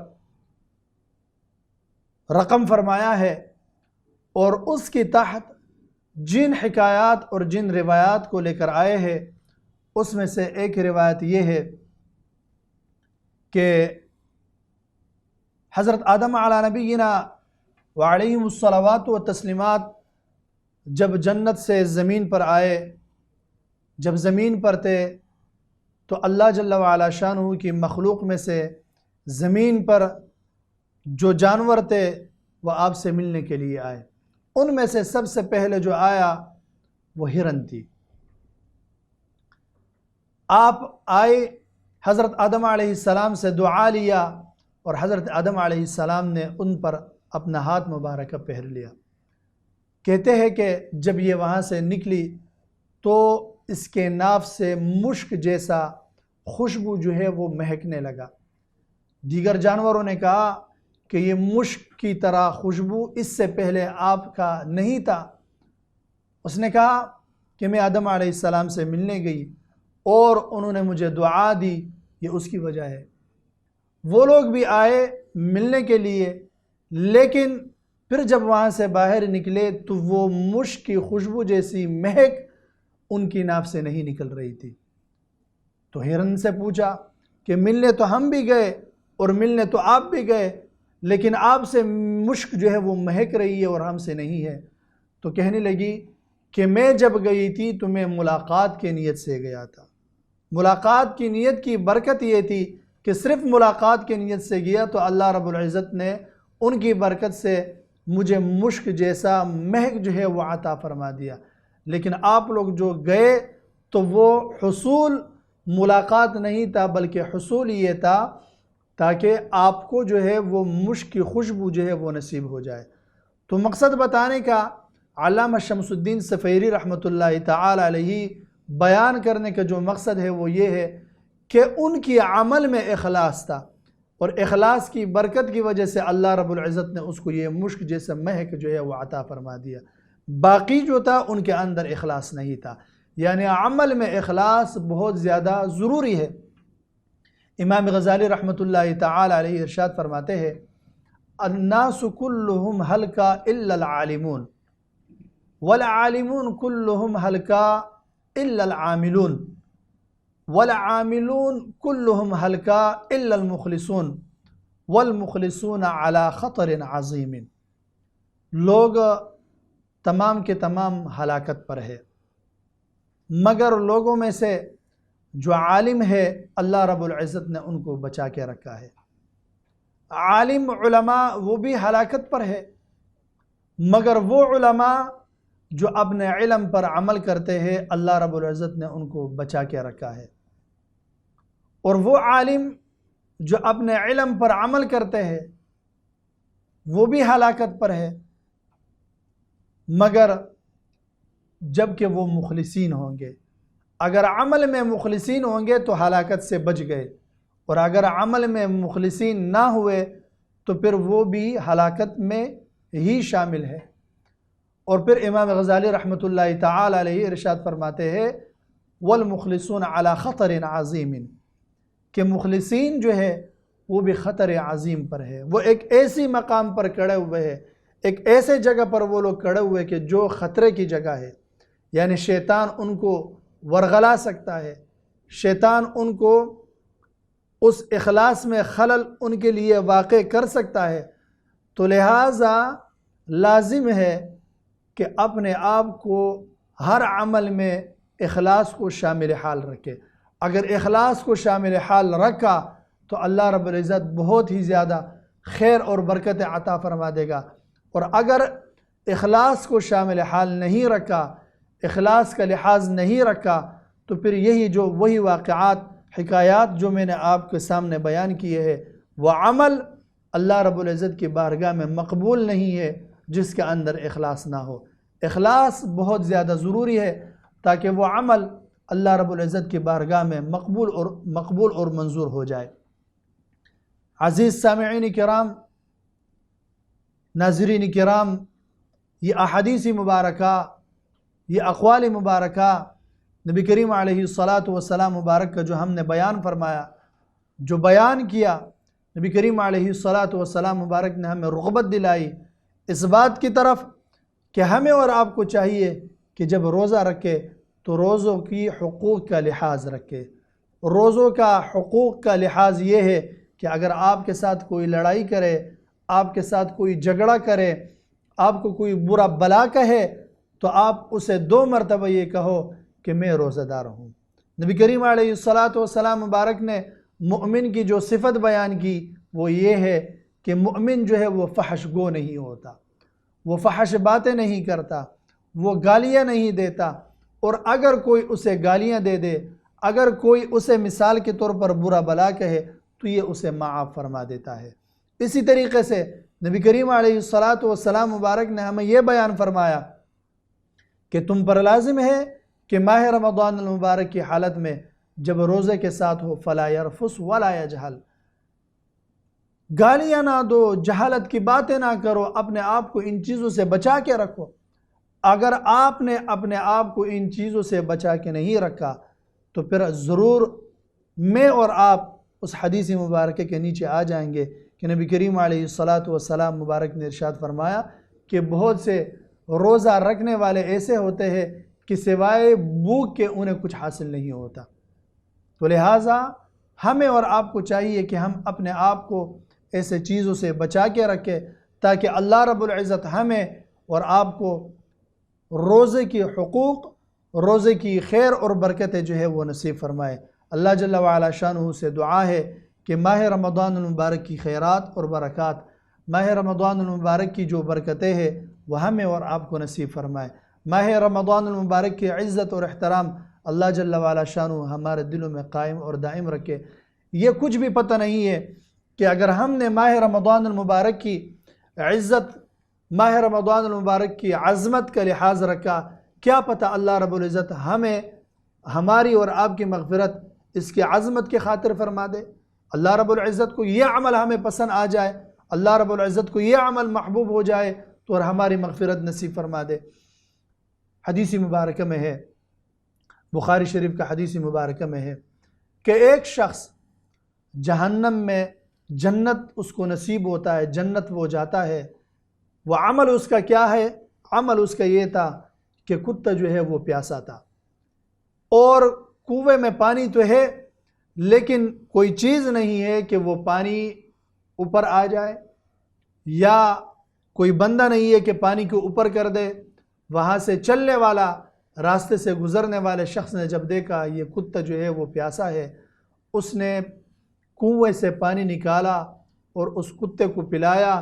رقم فرمایا ہے، اور اس کے تحت جن حکایات اور جن روایات کو لے کر آئے ہیں اس میں سے ایک روایت یہ ہے کہ حضرت آدم علی نبینا وعلیہم الصلوات و تسلیمات جب جنت سے زمین پر آئے، جب زمین پر تھے تو اللہ جل وعلا شانہ کی مخلوق میں سے زمین پر جو جانور تھے وہ آپ سے ملنے کے لیے آئے۔ ان میں سے سب سے پہلے جو آیا وہ ہرن تھی۔ آپ آئے، حضرت آدم علیہ السلام سے دعا لیا اور حضرت آدم علیہ السلام نے ان پر اپنا ہاتھ مبارکہ پھیر لیا۔ کہتے ہیں کہ جب یہ وہاں سے نکلی تو اس کے ناف سے مشک جیسا خوشبو جو ہے وہ مہکنے لگا۔ دیگر جانوروں نے کہا کہ یہ مشک کی طرح خوشبو اس سے پہلے آپ کا نہیں تھا۔ اس نے کہا کہ میں آدم علیہ السلام سے ملنے گئی اور انہوں نے مجھے دعا دی یہ اس کی وجہ ہے۔ وہ لوگ بھی آئے ملنے کے لیے، لیکن پھر جب وہاں سے باہر نکلے تو وہ مشک کی خوشبو جیسی مہک ان کی ناف سے نہیں نکل رہی تھی۔ تو ہرن سے پوچھا کہ ملنے تو ہم بھی گئے اور ملنے تو آپ بھی گئے، لیکن آپ سے مشک جو ہے وہ مہک رہی ہے اور ہم سے نہیں ہے۔ تو کہنے لگی کہ میں جب گئی تھی تو میں ملاقات کی نیت سے گیا تھا۔ ملاقات کی نیت کی برکت یہ تھی کہ صرف ملاقات کی نیت سے گیا تو اللہ رب العزت نے ان کی برکت سے مجھے مشک جیسا مہک جو ہے وہ عطا فرما دیا۔ لیکن آپ لوگ جو گئے تو وہ حصول ملاقات نہیں تھا، بلکہ حصول یہ تھا تاکہ آپ کو جو ہے وہ مشک کی خوشبو جو ہے وہ نصیب ہو جائے۔ تو مقصد بتانے کا علامہ شمس الدین صفیری رحمۃ اللہ تعالی علیہ بیان کرنے کا جو مقصد ہے وہ یہ ہے کہ ان کی عمل میں اخلاص تھا، اور اخلاص کی برکت کی وجہ سے اللہ رب العزت نے اس کو یہ مشک جیسا مہک جو ہے وہ عطا فرما دیا۔ باقی جو تھا ان کے اندر اخلاص نہیں تھا، یعنی عمل میں اخلاص بہت زیادہ ضروری ہے۔ امام غزالی رحمۃ اللہ تعالی علیہ ارشاد فرماتے ہیں الناس كلهم هلكا الا العالمون والعالمون كلهم هلكا الا العاملون والعاملون كلهم هلكا الا المخلصون والمخلصون على خطر عظیم۔ لوگ تمام کے تمام ہلاکت پر ہے، مگر لوگوں میں سے جو عالم ہے اللہ رب العزت نے ان کو بچا کے رکھا ہے۔ عالم علماء وہ بھی ہلاکت پر ہے، مگر وہ علماء جو اپنے علم پر عمل کرتے ہیں اللہ رب العزت نے ان کو بچا کے رکھا ہے، اور وہ عالم جو اپنے علم پر عمل کرتے ہیں وہ بھی ہلاکت پر ہے، مگر جب کہ وہ مخلصین ہوں گے۔ اگر عمل میں مخلصین ہوں گے تو ہلاکت سے بچ گئے، اور اگر عمل میں مخلصین نہ ہوئے تو پھر وہ بھی ہلاکت میں ہی شامل ہے۔ اور پھر امام غزالی رحمۃ اللہ تعالی علیہ ارشاد فرماتے ہیں والمخلصون علی خطر عظیم، کہ مخلصین جو ہے وہ بھی خطر عظیم پر ہے۔ وہ ایک ایسی مقام پر کھڑے ہوئے ہیں، ایک ایسے جگہ پر وہ لوگ کھڑے ہوئے کہ جو خطرے کی جگہ ہے، یعنی شیطان ان کو ورغلا سکتا ہے، شیطان ان کو اس اخلاص میں خلل ان کے لیے واقع کر سکتا ہے۔ تو لہٰذا لازم ہے کہ اپنے آپ کو ہر عمل میں اخلاص کو شامل حال رکھے۔ اگر اخلاص کو شامل حال رکھا تو اللہ رب العزت بہت ہی زیادہ خیر اور برکت عطا فرما دے گا، اور اگر اخلاص کو شامل حال نہیں رکھا، اخلاص کا لحاظ نہیں رکھا، تو پھر یہی جو وہی واقعات حکایات جو میں نے آپ کے سامنے بیان کیے ہیں، وہ عمل اللہ رب العزت کی بارگاہ میں مقبول نہیں ہے جس کے اندر اخلاص نہ ہو۔ اخلاص بہت زیادہ ضروری ہے تاکہ وہ عمل اللہ رب العزت کی بارگاہ میں مقبول اور منظور ہو جائے۔ عزیز سامعین کرام، ناظرین کرام، یہ احادیث مبارکہ، یہ اقوال مبارکہ نبی کریم علیہ الصلاۃ مبارک کا جو ہم نے بیان فرمایا، جو بیان کیا، نبی کریم علیہ الصلاۃ مبارک نے ہمیں رغبت دلائی اس بات کی طرف کہ ہمیں اور آپ کو چاہیے کہ جب روزہ رکھے تو روزوں کی حقوق کا لحاظ رکھے۔ روزوں کا حقوق کا لحاظ یہ ہے کہ اگر آپ کے ساتھ کوئی لڑائی کرے، آپ کے ساتھ کوئی جھگڑا کرے، آپ کو کوئی برا بلا کہے، تو آپ اسے 2 مرتبہ یہ کہو کہ میں روزہ دار ہوں۔ نبی کریم علیہ الصلاۃ مبارک نے مؤمن کی جو صفت بیان کی وہ یہ ہے کہ مؤمن جو ہے وہ فحش گو نہیں ہوتا، وہ فحش باتیں نہیں کرتا، وہ گالیاں نہیں دیتا، اور اگر کوئی اسے گالیاں دے دے، اگر کوئی اسے مثال کے طور پر برا بلا کہے تو یہ اسے معاف فرما دیتا ہے۔ اسی طریقے سے نبی کریم علیہ الصلاۃ مبارک نے ہمیں یہ بیان فرمایا کہ تم پر لازم ہے کہ ماہ رمضان المبارک کی حالت میں جب روزے کے ساتھ ہو فلا یرفس ولا یجہل، گالیاں نہ دو، جہالت کی باتیں نہ کرو، اپنے آپ کو ان چیزوں سے بچا کے رکھو۔ اگر آپ نے اپنے آپ کو ان چیزوں سے بچا کے نہیں رکھا تو پھر ضرور میں اور آپ اس حدیث مبارکہ کے نیچے آ جائیں گے کہ نبی کریم علیہ الصلاۃ مبارک نے ارشاد فرمایا کہ بہت سے روزہ رکھنے والے ایسے ہوتے ہیں کہ سوائے بھوک کے انہیں کچھ حاصل نہیں ہوتا۔ تو لہٰذا ہمیں اور آپ کو چاہیے کہ ہم اپنے آپ کو ایسے چیزوں سے بچا کے رکھیں تاکہ اللہ رب العزت ہمیں اور آپ کو روزے کی حقوق، روزے کی خیر اور برکتیں جو ہے وہ نصیب فرمائے۔ اللہ جل وعلا شانہ سے دعا ہے کہ ماہ رمضان المبارک کی خیرات اور برکات، ماہ رمضان المبارک کی جو برکتیں ہیں وہ ہمیں اور آپ کو نصیب فرمائے۔ ماہ رمضان المبارک کی عزت اور احترام اللہ جل وعلا شانہ ہمارے دلوں میں قائم اور دائم رکھے۔ یہ کچھ بھی پتہ نہیں ہے کہ اگر ہم نے ماہ رمضان المبارک کی عزت، ماہ رمضان المبارک کی عظمت کا لحاظ رکھا، کیا پتہ اللہ رب العزت ہمیں ہماری اور آپ کی مغفرت اس کی عظمت کی خاطر فرما دے، اللہ رب العزت کو یہ عمل ہمیں پسند آ جائے، اللہ رب العزت کو یہ عمل محبوب ہو جائے تو اور ہماری مغفرت نصیب فرما دے۔ حدیث مبارکہ میں ہے، بخاری شریف کا حدیث مبارکہ میں ہے کہ ایک شخص جہنم میں جنت اس کو نصیب ہوتا ہے، جنت وہ جاتا ہے، وہ عمل اس کا کیا ہے؟ عمل اس کا یہ تھا کہ کتا جو ہے وہ پیاسا تھا اور کنویں میں پانی تو ہے لیکن کوئی چیز نہیں ہے کہ وہ پانی اوپر آ جائے، یا کوئی بندہ نہیں ہے کہ پانی کو اوپر کر دے۔ وہاں سے چلنے والا، راستے سے گزرنے والے شخص نے جب دیکھا یہ کتا جو ہے وہ پیاسا ہے، اس نے کنویں سے پانی نکالا اور اس کتے کو پلایا۔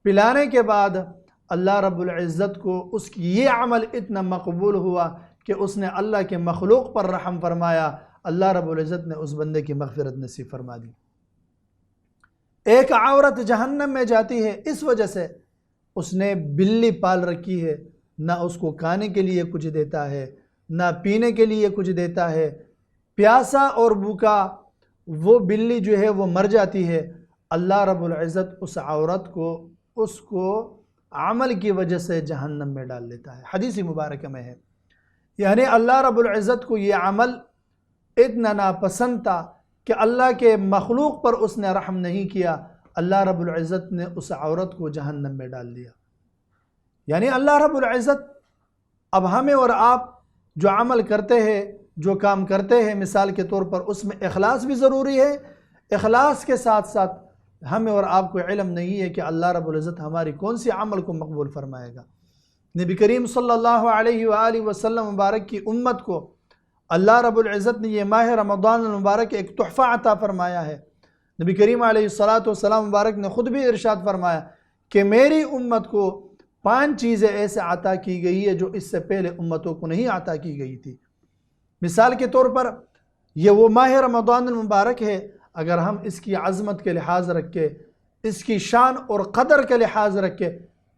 پلانے کے بعد اللہ رب العزت کو اس کی یہ عمل اتنا مقبول ہوا کہ اس نے اللہ کے مخلوق پر رحم فرمایا، اللہ رب العزت نے اس بندے کی مغفرت نصیب فرما دی۔ ایک عورت جہنم میں جاتی ہے اس وجہ سے اس نے بلی پال رکھی ہے، نہ اس کو کھانے کے لیے کچھ دیتا ہے، نہ پینے کے لیے کچھ دیتا ہے، پیاسا اور بھوکا وہ بلی جو ہے وہ مر جاتی ہے۔ اللہ رب العزت اس عورت کو اس کو عمل کی وجہ سے جہنم میں ڈال دیتا ہے۔ حدیث مبارکہ میں ہے، یعنی اللہ رب العزت کو یہ عمل اتنا ناپسند تھا کہ اللہ کے مخلوق پر اس نے رحم نہیں کیا، اللہ رب العزت نے اس عورت کو جہنم میں ڈال دیا۔ یعنی اللہ رب العزت اب ہمیں اور آپ جو عمل کرتے ہیں، جو کام کرتے ہیں، مثال کے طور پر اس میں اخلاص بھی ضروری ہے۔ اخلاص کے ساتھ ساتھ ہمیں اور آپ کو علم نہیں ہے کہ اللہ رب العزت ہماری کون سی عمل کو مقبول فرمائے گا۔ نبی کریم صلی اللہ علیہ وآلہ وسلم مبارک کی امت کو اللہ رب العزت نے یہ ماہ رمضان المبارک ایک تحفہ عطا فرمایا ہے۔ نبی کریم علیہ الصلاۃ مبارک نے خود بھی ارشاد فرمایا کہ میری امت کو 5 چیزیں ایسے عطا کی گئی ہے جو اس سے پہلے امتوں کو نہیں عطا کی گئی تھی۔ مثال کے طور پر یہ وہ ماہ رمضان المبارک ہے، اگر ہم اس کی عظمت کے لحاظ رکھ کے، اس کی شان اور قدر کے لحاظ رکھ کے،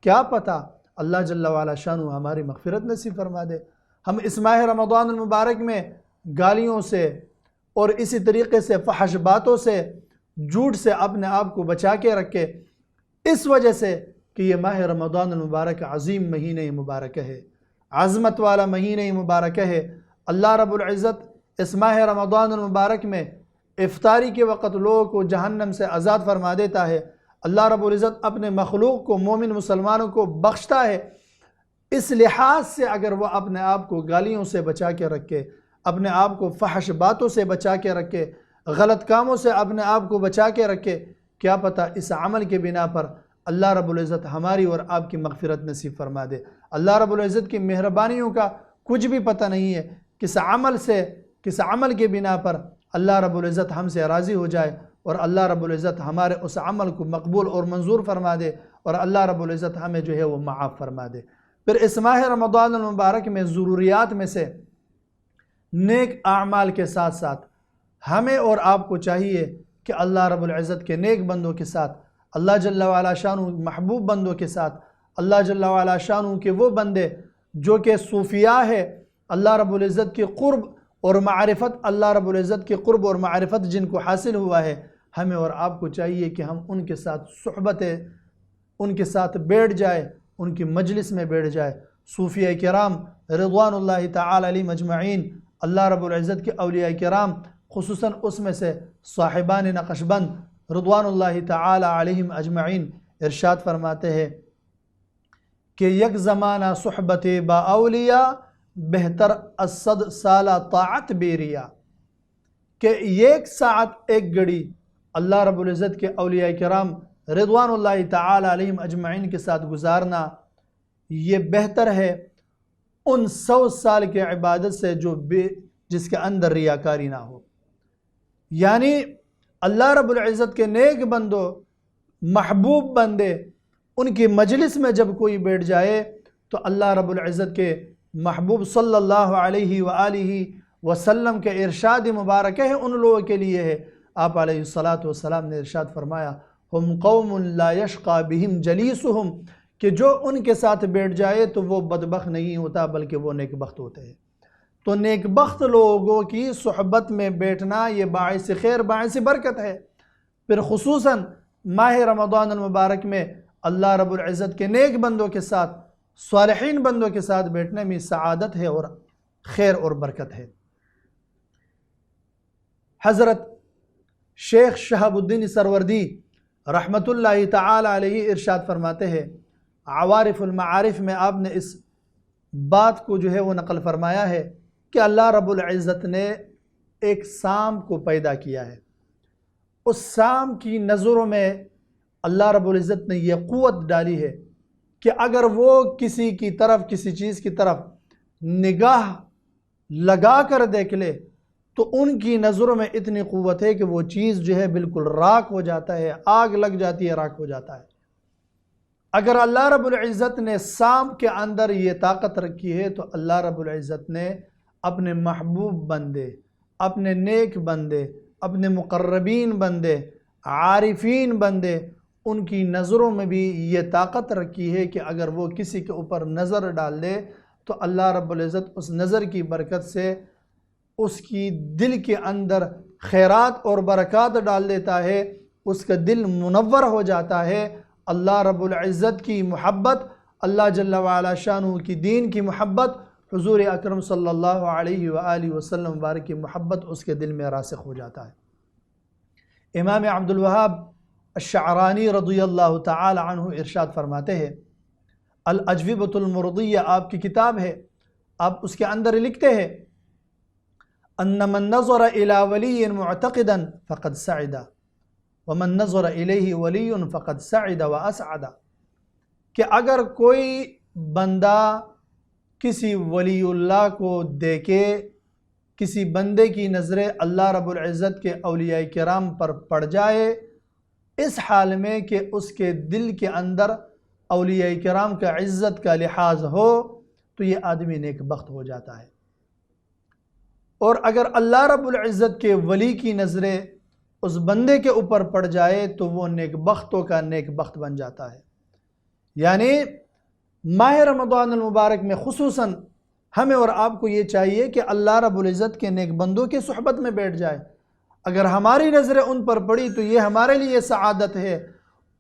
کیا پتہ اللہ جل وعلا شانہ ہماری مغفرت نصیب فرما دے۔ ہم اس ماہ رمضان المبارک میں گالیوں سے اور اسی طریقے سے فحش باتوں سے، جھوٹ سے اپنے آپ کو بچا کے رکھے، اس وجہ سے کہ یہ ماہ رمضان المبارک عظیم مہینہ مبارک ہے، عظمت والا مہینہ مبارک ہے۔ اللہ رب العزت اس ماہ رمضان المبارک میں افطاری کے وقت لوگوں کو جہنم سے آزاد فرما دیتا ہے۔ اللہ رب العزت اپنے مخلوق کو، مومن مسلمانوں کو بخشتا ہے۔ اس لحاظ سے اگر وہ اپنے آپ کو گالیوں سے بچا کے رکھے، اپنے آپ کو فحش باتوں سے بچا کے رکھے، غلط کاموں سے اپنے آپ کو بچا کے رکھے، کیا پتہ اس عمل کے بنا پر اللہ رب العزت ہماری اور آپ کی مغفرت نصیب فرما دے۔ اللہ رب العزت کی مہربانیوں کا کچھ بھی پتہ نہیں ہے، کس عمل کے بنا پر اللہ رب العزت ہم سے راضی ہو جائے اور اللہ رب العزت ہمارے اس عمل کو مقبول اور منظور فرما دے اور اللہ رب العزت ہمیں جو ہے وہ معاف فرما دے۔ پھر اس ماہ رمضان المبارک میں ضروریات میں سے نیک اعمال کے ساتھ ساتھ ہمیں اور آپ کو چاہیے کہ اللہ رب العزت کے نیک بندوں کے ساتھ، اللہ جل وعلا شانہ محبوب بندوں کے ساتھ، اللہ جل وعلا شانہ کے وہ بندے جو کہ صوفیاء ہے، اللہ رب العزت کی قرب اور معرفت، اللہ رب العزت کی قرب اور معرفت جن کو حاصل ہوا ہے، ہمیں اور آپ کو چاہیے کہ ہم ان کے ساتھ صحبتیں، ان کے ساتھ بیٹھ جائے، ان کی مجلس میں بیٹھ جائے۔ صوفیاء کرام رضوان اللہ تعالی علیہم اجمعین، اللہ رب العزت کے اولیاء کرام خصوصاً اس میں سے صاحبان نقشبند رضوان اللہ تعالی علیہم اجمعین ارشاد فرماتے ہیں کہ یک زمانہ صحبت با اولیاء بہتر از 100 سالہ طاعت بیریا، کہ ایک ساعت ایک گھڑی اللہ رب العزت کے اولیاء کرام رضوان اللہ تعالی علیہم اجمعین کے ساتھ گزارنا یہ بہتر ہے ان 100 سال کے عبادت سے جس کے اندر ریاکاری نہ ہو۔ یعنی اللہ رب العزت کے نیک بندو، محبوب بندے، ان کی مجلس میں جب کوئی بیٹھ جائے تو اللہ رب العزت کے محبوب صلی اللہ علیہ وآلہ وسلم کے ارشاد مبارک ہے ان لوگوں کے لیے ہے۔ آپ علیہ الصلاۃ نے ارشاد فرمایا ہم قوم لا یشقی بہم جلیسہم، کہ جو ان کے ساتھ بیٹھ جائے تو وہ بدبخت نہیں ہوتا بلکہ وہ نیک بخت ہوتے ہیں۔ تو نیک بخت لوگوں کی صحبت میں بیٹھنا یہ باعث خیر، باعث برکت ہے۔ پھر خصوصاً ماہ رمضان المبارک میں اللہ رب العزت کے نیک بندوں کے ساتھ، صالحین بندوں کے ساتھ بیٹھنے میں سعادت ہے اور خیر اور برکت ہے۔ حضرت شیخ شہاب الدین سروردی رحمت اللہ تعالی علیہ ارشاد فرماتے ہیں، عوارف المعارف میں آپ نے اس بات کو وہ نقل فرمایا ہے کہ اللہ رب العزت نے ایک سام کو پیدا کیا ہے۔ اس سام کی نظروں میں اللہ رب العزت نے یہ قوت ڈالی ہے کہ اگر وہ کسی کی طرف، کسی چیز کی طرف نگاہ لگا کر دیکھ لے تو ان کی نظروں میں اتنی قوت ہے کہ وہ چیز بالکل راکھ ہو جاتا ہے، آگ لگ جاتی ہے، راکھ ہو جاتا ہے۔ اگر اللہ رب العزت نے سام کے اندر یہ طاقت رکھی ہے تو اللہ رب العزت نے اپنے محبوب بندے، اپنے نیک بندے، اپنے مقربین بندے، عارفین بندے، ان کی نظروں میں بھی یہ طاقت رکھی ہے کہ اگر وہ کسی کے اوپر نظر ڈال دے تو اللہ رب العزت اس نظر کی برکت سے اس کی دل کے اندر خیرات اور برکات ڈال دیتا ہے، اس کا دل منور ہو جاتا ہے۔ اللہ رب العزت کی محبت، اللہ جل وعلا شانہ کی دین کی محبت، حضور اکرم صلی اللہ علیہ وآلہ وسلم مبارک کی محبت اس کے دل میں راسخ ہو جاتا ہے۔ امام عبد الوہاب الشعرانی رضی اللہ تعالی عنہ ارشاد فرماتے ہیں، الاجوبۃ المرضیہ آپ کی کتاب ہے، آپ اس کے اندر لکھتے ہیں ان من نظر الى ولی معتقدا فقد سعد ومن نظر الیہ ولی فقد سعد واسعد، کہ اگر کوئی بندہ کسی ولی اللہ کو دیکھے، کسی بندے کی نظریں اللہ رب العزت کے اولیاء کرام پر پڑ جائے، اس حال میں کہ اس کے دل کے اندر اولیاء کرام کا عزت کا لحاظ ہو تو یہ آدمی نیک بخت ہو جاتا ہے۔ اور اگر اللہ رب العزت کے ولی کی نظریں اس بندے کے اوپر پڑ جائے تو وہ نیک بختوں کا نیک بخت بن جاتا ہے۔ یعنی ماہ رمضان المبارک میں خصوصاً ہمیں اور آپ کو یہ چاہیے کہ اللہ رب العزت کے نیک بندوں کی صحبت میں بیٹھ جائے۔ اگر ہماری نظریں ان پر پڑی تو یہ ہمارے لیے سعادت ہے،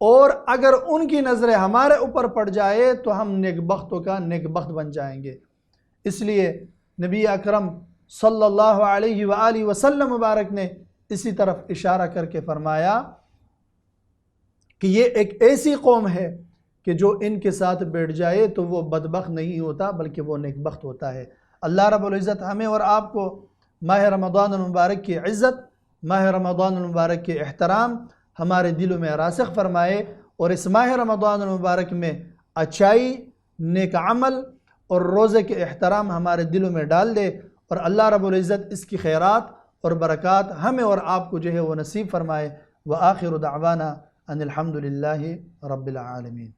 اور اگر ان کی نظریں ہمارے اوپر پڑ جائے تو ہم نیک بختوں کا نیک بخت بن جائیں گے۔ اس لیے نبی اکرم صلی اللہ علیہ وآلہ وسلم مبارک نے اسی طرف اشارہ کر کے فرمایا کہ یہ ایک ایسی قوم ہے کہ جو ان کے ساتھ بیٹھ جائے تو وہ بدبخت نہیں ہوتا بلکہ وہ نیک بخت ہوتا ہے۔ اللہ رب العزت ہمیں اور آپ کو ماہ رمضان المبارک کی عزت، ماہ رمضان المبارک کے احترام ہمارے دلوں میں راسخ فرمائے، اور اس ماہ رمضان المبارک میں اچائی، نیک عمل اور روزے کے احترام ہمارے دلوں میں ڈال دے، اور اللہ رب العزت اس کی خیرات اور برکات ہمیں اور آپ کو وہ نصیب فرمائے۔ وآخر دعوانا ان الحمد للہ رب العالمین۔